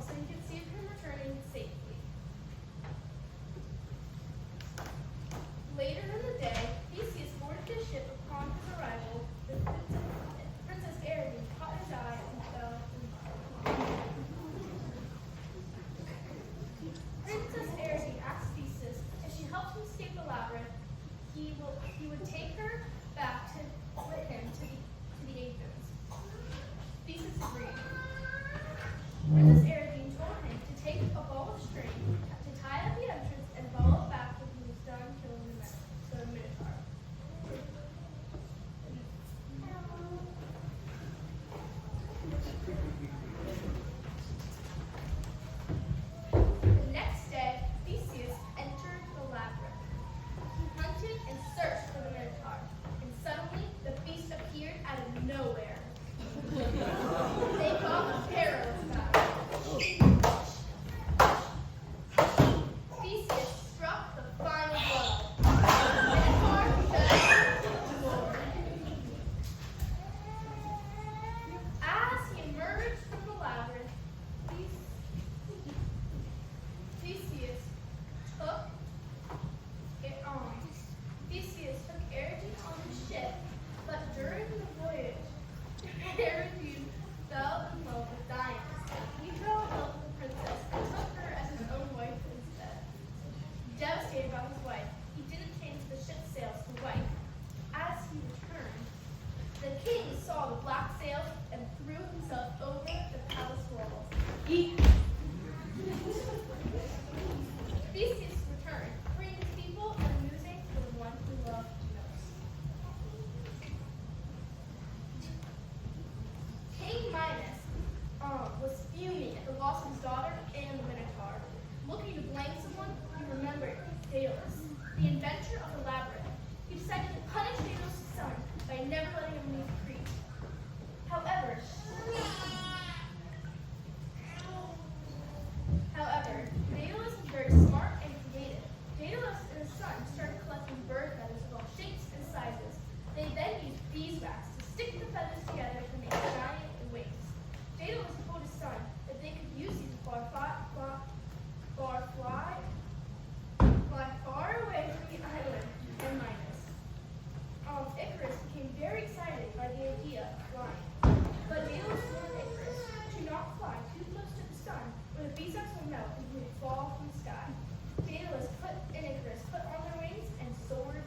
so he could see him returning safely. Later in the day, Theseus boarded the ship. Upon his arrival, the Princess Arete caught his eye and fell in love. Princess Arete asked Theseus if she helped him escape the labyrinth, he would take her back with him to the Athens. Theseus agreed. Princess Arete told him to take a ball of string, to tie at the entrance, and follow it back when he was done killing the Minotaur. The next day, Theseus entered the labyrinth. He hunted and searched for the Minotaur, and suddenly the beast appeared out of nowhere. They fought a perilous battle. Theseus struck the final blow. The Minotaur fell to the floor. As he emerged from the labyrinth, Theseus took Arete on his ship, but during the voyage, Arete fell in love with Dionysus. He fell in love with the princess and took her as his own wife instead. Devastated by his wife, he didn't change the ship's sails to white. As he returned, the king saw the black sails and threw himself over the palace walls. Theseus returned, freeing his people and amusing the one he loved most. King Minos was fuming at the loss of his daughter and the Minotaur. Looking to blame someone, he remembered Daedalus, the inventor of the labyrinth. He decided to punish Daedalus' son by never letting him leave Crete. However, Daedalus was very smart and creative. Daedalus and his son started collecting bird feathers of all shapes and sizes. They then used beeswax to stick the feathers together to make giant wings. Daedalus told his son that they could use these to fly far away from the island and Minos. Icarus became very excited by the idea of flying. But Daedalus warned Icarus to not fly too close to the sun, or the beeswax would melt and he would fall from the sky. Daedalus and Icarus put on their wings and soared